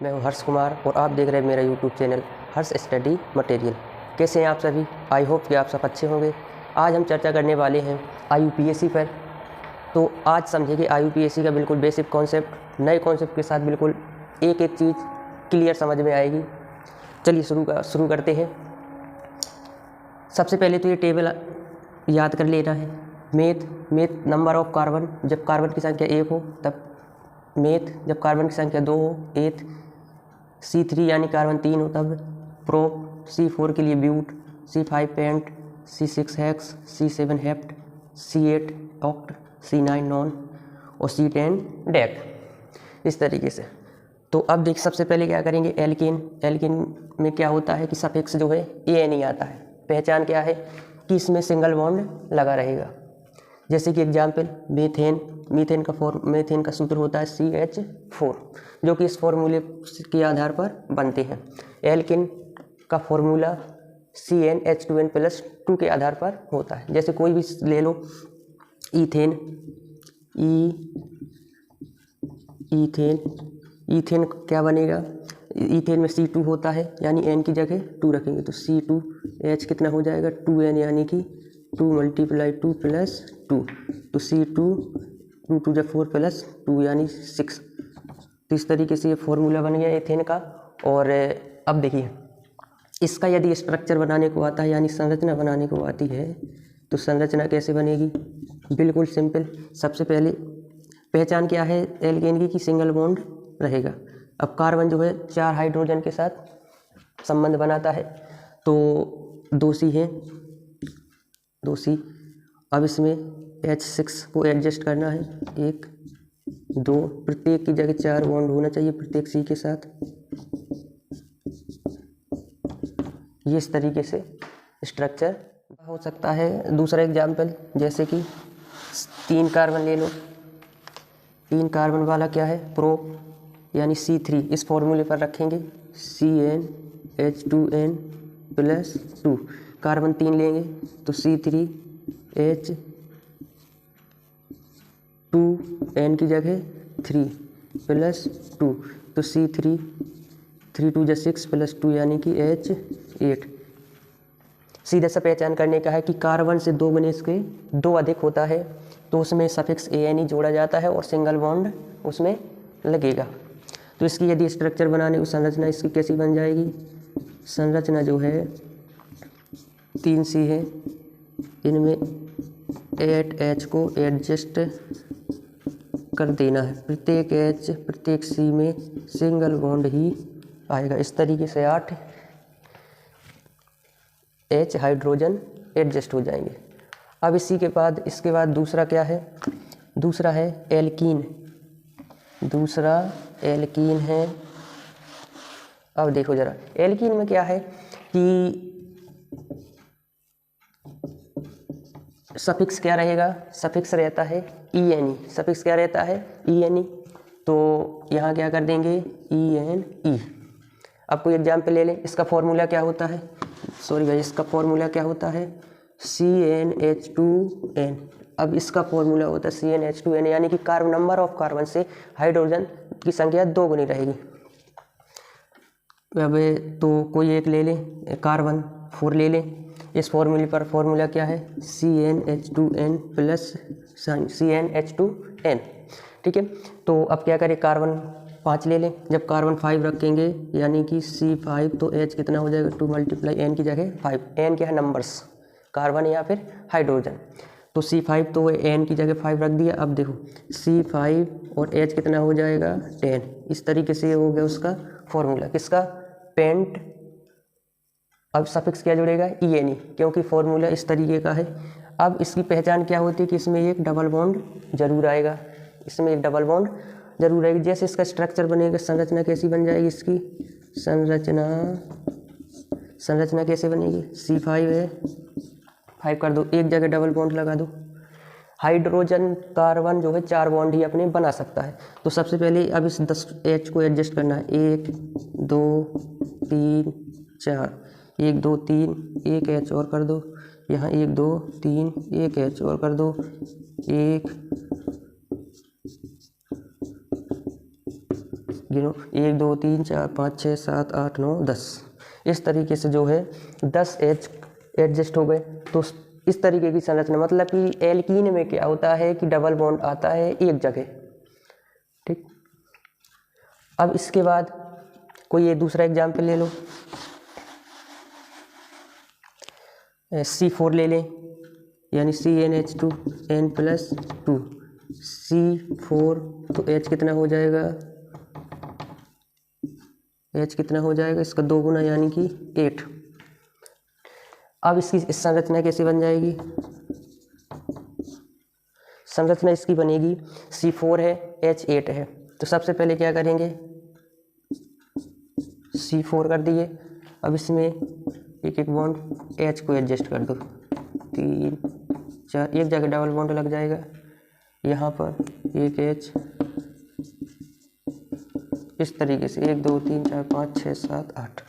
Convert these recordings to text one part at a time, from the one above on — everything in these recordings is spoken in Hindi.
मैं हूं हर्ष कुमार और आप देख रहे हैं मेरा यूट्यूब चैनल हर्ष स्टडी मटेरियल। कैसे हैं आप सभी? आई होप कि आप सब अच्छे होंगे। आज हम चर्चा करने वाले हैं IUPAC पर। तो आज समझेंगे IUPAC का बिल्कुल बेसिक कॉन्सेप्ट, नए कॉन्सेप्ट के साथ बिल्कुल एक एक चीज़ क्लियर समझ में आएगी। चलिए शुरू करते हैं। सबसे पहले तो ये टेबल याद कर लेना है। मेथ नंबर ऑफ कार्बन, जब कार्बन की संख्या 1 हो तब मेथ, जब कार्बन की संख्या 2 हो एथ, C3 यानी कार्बन 3 हो तब प्रोप, C4 के लिए but, C5 pent, C6 hex, C7 hept, C8 oct, C9 non और C10 डेक। इस तरीके से। तो अब देख, सबसे पहले क्या करेंगे, एल्केन में क्या होता है कि सफिक्स जो है ANE आता है। पहचान क्या है कि इसमें सिंगल बॉन्ड लगा रहेगा। जैसे कि एग्जाम्पल मीथेन का सूत्र होता है CH4, जो कि इस फॉर्मूले के आधार पर बनते हैं। एल्केन का फॉर्मूला CnH2n+2 के आधार पर होता है। जैसे कोई भी ले लो, ईथेन क्या बनेगा, ईथेन में C2 होता है यानी N की जगह 2 रखेंगे तो C2H कितना हो जाएगा 2N, यानी कि 2 × 2 + 2 तो C2 2 2 4 + 2 यानी 6। तो इस तरीके से ये फॉर्मूला बन गया एथेन का। और अब देखिए, इसका यदि स्ट्रक्चर बनाने को आता है यानी संरचना बनाने को आती है तो संरचना कैसे बनेगी, बिल्कुल सिंपल। सबसे पहले पहचान क्या है एल्केन की कि सिंगल बॉन्ड रहेगा। अब कार्बन जो है 4 हाइड्रोजन के साथ संबंध बनाता है तो 2C है, 2C। अब इसमें H6 को एडजस्ट करना है, 1 2, प्रत्येक की जगह 4 बॉन्ड होना चाहिए प्रत्येक C के साथ। ये इस तरीके से स्ट्रक्चर हो सकता है। दूसरा एग्जाम्पल, जैसे कि 3 कार्बन ले लो, 3 कार्बन वाला क्या है प्रोप यानी C3, इस फॉर्मूले पर रखेंगे CnH2n+2। कार्बन 3 लेंगे तो C3H2n की जगह 3 + 2 तो C3 3 2 6 + 2 यानी कि H8। सीधा सा पहचान करने का है कि कार्बन से 2 बने इसके 2 अधिक होता है तो उसमें सफिक्स ANE जोड़ा जाता है और सिंगल बॉन्ड उसमें लगेगा। तो इसकी यदि स्ट्रक्चर बनाने की संरचना इसकी कैसी बन जाएगी, संरचना जो है 3C है, इनमें 8H को एडजस्ट कर देना है। प्रत्येक C में सिंगल बॉन्ड ही आएगा। इस तरीके से 8H हाइड्रोजन एडजस्ट हो जाएंगे। अब इसके बाद दूसरा क्या है, दूसरा है एल्कीन। दूसरा एल्कीन है। अब देखो जरा, एल्कीन में क्या है कि सफिक्स क्या रहेगा, सफिक्स रहता है ENE। सफिक्स क्या रहता है ENE, तो यहाँ क्या कर देंगे ENE। अब कोई एग्जाम्पल ले लें, इसका फॉर्मूला क्या होता है, इसका फॉर्मूला क्या होता है CnH2n। अब इसका फॉर्मूला होता है CnH2n, यानी कि कार्बन नंबर ऑफ कार्बन से हाइड्रोजन की संख्या 2 गुनी रहेगी। अब तो कोई एक ले लें, कार्बन 4 ले लें। इस फॉर्मूले पर फॉर्मूला क्या है CnH2n+, ठीक है। तो अब क्या करें, कार्बन 5 ले लें। जब कार्बन 5 रखेंगे यानी कि C5 तो H कितना हो जाएगा 2 × N की जगह 5। N क्या है नंबर्स, कार्बन या फिर हाइड्रोजन, तो C5 तो N की जगह 5 रख दिया। अब देखो C5 और H कितना हो जाएगा 10। इस तरीके से ये हो गया उसका फॉर्मूला, किसका, पेंट। अब सफिक्स क्या जुड़ेगा ENE, क्योंकि फॉर्मूला इस तरीके का है। अब इसकी पहचान क्या होती है कि इसमें एक डबल बॉन्ड जरूर आएगा, इसमें एक डबल बॉन्ड जरूर आएगी। जैसे इसका स्ट्रक्चर बनेगा, संरचना कैसी बन जाएगी, इसकी संरचना कैसे बनेगी, C5 है, 5 कर दो, एक जगह डबल बॉन्ड लगा दो। हाइड्रोजन कार्बन जो है 4 बॉन्ड ही अपने बना सकता है। तो सबसे पहले अब इस 10H को एडजस्ट करना है, 1 2 3 4, 1 2 3, 1 H और कर दो, यहाँ 1 2 3, 1 H और कर दो, 1 गिनो 1 2 3 4 5 6 7 8 9 10। इस तरीके से जो है 10 H एडजस्ट हो गए। तो इस तरीके की संरचना, मतलब कि एल्कीन में क्या होता है कि डबल बॉन्ड आता है एक जगह, ठीक। अब इसके बाद कोई ये दूसरा एग्जाम्पल ले लो, C4 ले लें, यानी CnH2n+2 C4, तो H कितना हो जाएगा, H कितना हो जाएगा इसका 2 गुना यानी कि 8। अब इसकी इस संरचना कैसे बन जाएगी, संरचना इसकी बनेगी C4 है H8 है। तो सबसे पहले क्या करेंगे, C4 कर दिए। अब इसमें एक एक बॉन्ड H को एडजस्ट कर दो, 3 4, एक जगह डबल बॉन्ड लग जाएगा, यहाँ पर एक H, इस तरीके से 1 2 3 4 5 6 7 8,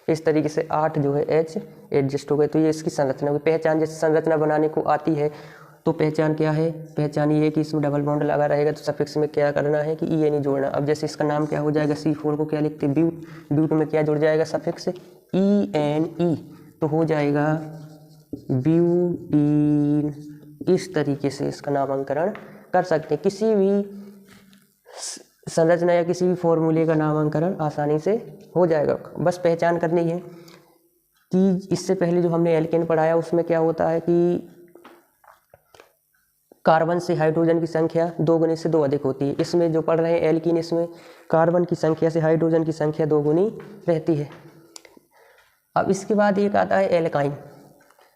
इस तरीके से 8 जो है H एडजस्ट हो गए। तो ये इसकी संरचना होगी। पहचान जैसे संरचना बनाने को आती है तो पहचान क्या है, पहचान ये है कि इसमें डबल बॉन्ड लगा रहेगा तो सफिक्स में क्या करना है कि ई नहीं जोड़ना। अब जैसे इसका नाम क्या हो जाएगा, C4 को क्या लिखते हैं, ब्यूट, ब्यूट में क्या जुड़ जाएगा सफिक्स ENE, तो हो जाएगा ब्यूटीन। इस तरीके से इसका नामांकन कर सकते हैं। किसी भी संरचना या किसी भी फॉर्मूले का नामांकन आसानी से हो जाएगा। बस पहचान करनी है कि इससे पहले जो हमने एल्केन पढ़ाया उसमें क्या होता है कि कार्बन से हाइड्रोजन की संख्या 2 गुने से 2 अधिक होती है। इसमें जो पढ़ रहे हैं एल्कीन, इसमें कार्बन की संख्या से हाइड्रोजन की संख्या 2 गुनी रहती है। अब इसके बाद एक आता है एल्काइन,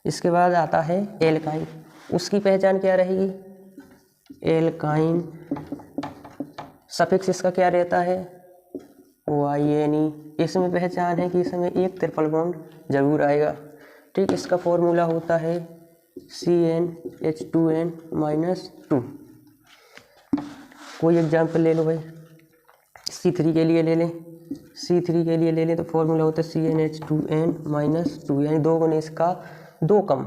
इसके बाद आता है एल्काइन। उसकी पहचान क्या रहेगी, एल्काइन सफिक्स इसका क्या रहता है, YNE। इसमें पहचान है कि इसमें एक ट्रिपल बॉन्ड जरूर आएगा, ठीक। इसका फॉर्मूला होता है CnH2n-2। कोई एग्जाम्पल ले लो भाई, C3 के लिए ले लें, C3 के लिए ले लें तो फॉर्मूला होता है CnH2n-2, यानी 2 गुने इसका 2 कम,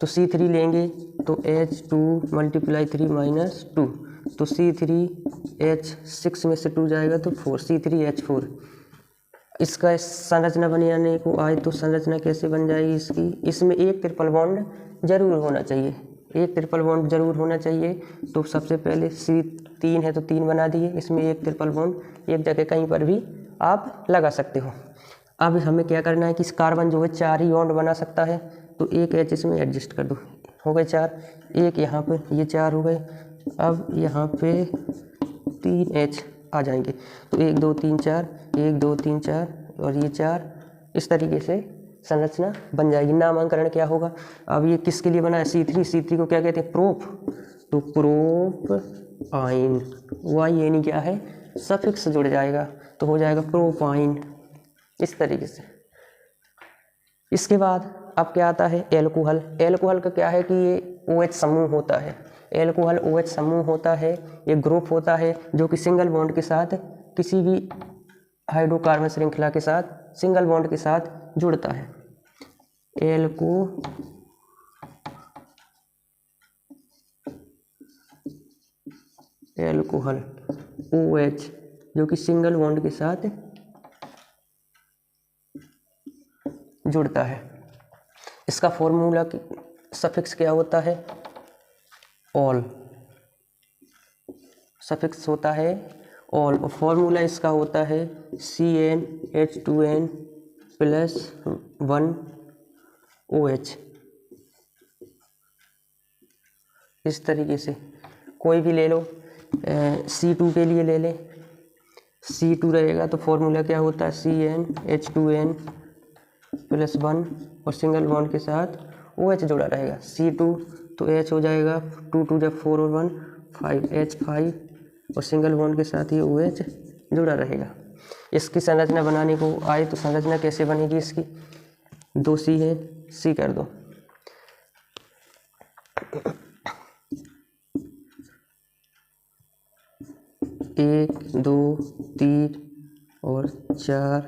तो C3 लेंगे तो H2 × 3 - 2, तो C3H6 में से 2 जाएगा तो 4, C3H4। इसका संरचना बनाने को आए तो संरचना कैसे बन जाएगी इसकी, इसमें एक ट्रिपल बॉन्ड जरूर होना चाहिए, एक ट्रिपल बॉन्ड जरूर होना चाहिए। तो सबसे पहले C3 है तो 3 बना दिए, इसमें एक ट्रिपल बॉन्ड एक जगह कहीं पर भी आप लगा सकते हो। अब हमें क्या करना है कि इस कार्बन जो है 4 ही बॉन्ड बना सकता है, तो एक H इसमें एडजस्ट कर दो, हो गए 4, एक यहाँ पे, ये 4 हो गए। अब यहाँ पे 3 H आ जाएंगे, तो 1 2 3 4, 1 2 3 4 और ये 4, इस तरीके से संरचना बन जाएगी। नामांकन क्या होगा, अब ये किसके लिए बना है, C3 को क्या कहते हैं, प्रोप, तो प्रोपाइन, YNE क्या है, सफिक्स जुड़ जाएगा तो हो जाएगा प्रोपाइन, इस तरीके से। इसके बाद अब क्या आता है एल्कोहल। एल्कोहल का क्या है कि ये OH समूह होता है, एल्कोहल OH समूह होता है, ये ग्रुप होता है जो कि सिंगल बॉन्ड के साथ किसी भी हाइड्रोकार्बन श्रृंखला के साथ सिंगल बॉन्ड के साथ जुड़ता है। एल्कोहल OH जो कि सिंगल बॉन्ड के साथ जुड़ता है। इसका फॉर्मूला सफिक्स क्या होता है, ऑल, सफिक्स होता है ऑल, और फॉर्मूला इसका होता है CnH2n+1OH। इस तरीके से कोई भी ले लो, C2 के लिए ले लें, C2 रहेगा तो फॉर्मूला क्या होता है CnH2n+1 और सिंगल बॉन्ड के साथ OH जुड़ा रहेगा, C2 तो H हो जाएगा 2 2 जब 4 और 1 5, H5 और सिंगल बॉन्ड के साथ ही OH जुड़ा रहेगा। इसकी संरचना बनाने को आए तो संरचना कैसे बनेगी इसकी, 2C है, C कर दो, एक 2 3 और 4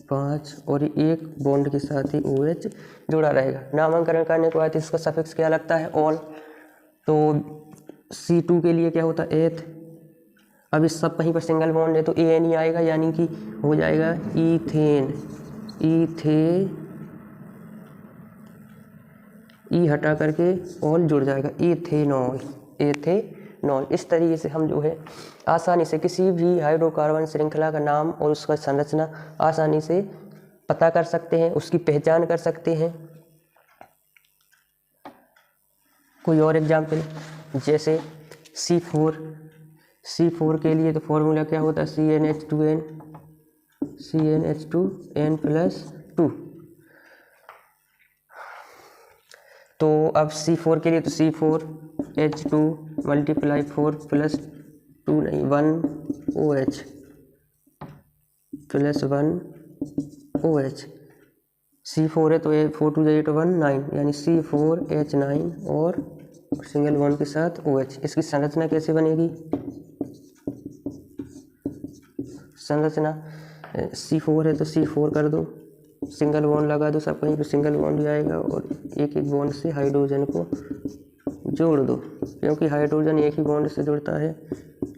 5 और एक बॉन्ड के साथ ही OH जुड़ा रहेगा। नामांकन करने के बाद इसका सफिक्स क्या लगता है, ऑल, तो C2 के लिए क्या होता है एथ। अब इस सब कहीं पर सिंगल बॉन्ड है तो एन ही आएगा, यानी कि हो जाएगा ईथेन, ई हटा करके ऑल जुड़ जाएगा इथेनॉल, एथेनॉल। इस तरीके से हम जो है आसानी से किसी भी हाइड्रोकार्बन श्रृंखला का नाम और उसका संरचना आसानी से पता कर सकते हैं, उसकी पहचान कर सकते हैं। कोई और एग्जाम्पल, जैसे C4 के लिए तो फॉर्मूला क्या होता है, CnH2n+2। तो अब C4 के लिए तो C4H2 × 4 + 2 नहीं 1OH + 1OH। C4 है तो 4 2 8 1 9, यानी C4H9 और सिंगल बॉन्ड के साथ OH। इसकी संरचना कैसे बनेगी, संरचना C4 है तो C4 कर दो, सिंगल बॉन्ड लगा दो, सब कहीं पे सिंगल बॉन्ड ही आएगा और एक एक बॉन्ड से हाइड्रोजन को जोड़ दो, क्योंकि हाइड्रोजन एक ही बॉन्ड से जुड़ता है,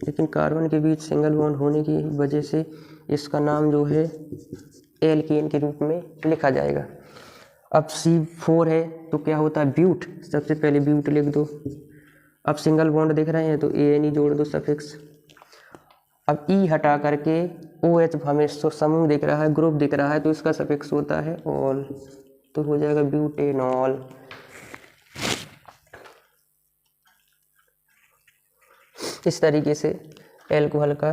लेकिन कार्बन के बीच सिंगल बॉन्ड होने की वजह से इसका नाम जो है एल्केन के रूप में लिखा जाएगा। अब C4 है तो क्या होता है, ब्यूट, सबसे पहले ब्यूट लिख दो। अब सिंगल बॉन्ड दिख रहे हैं तो AN जोड़ दो सफिक्स। अब E हटा करके OH हमें समूह दिख रहा है, ग्रुप दिख रहा है, तो इसका सफिक्स होता है ऑल, तो हो जाएगा ब्यूटेनॉल। इस तरीके से एल्कोहल का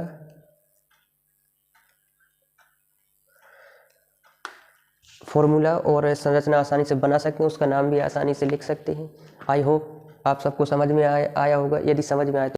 फॉर्मूला और संरचना आसानी से बना सकते हैं, उसका नाम भी आसानी से लिख सकते हैं। आई होप आप सबको समझ में आया होगा। यदि समझ में आए तो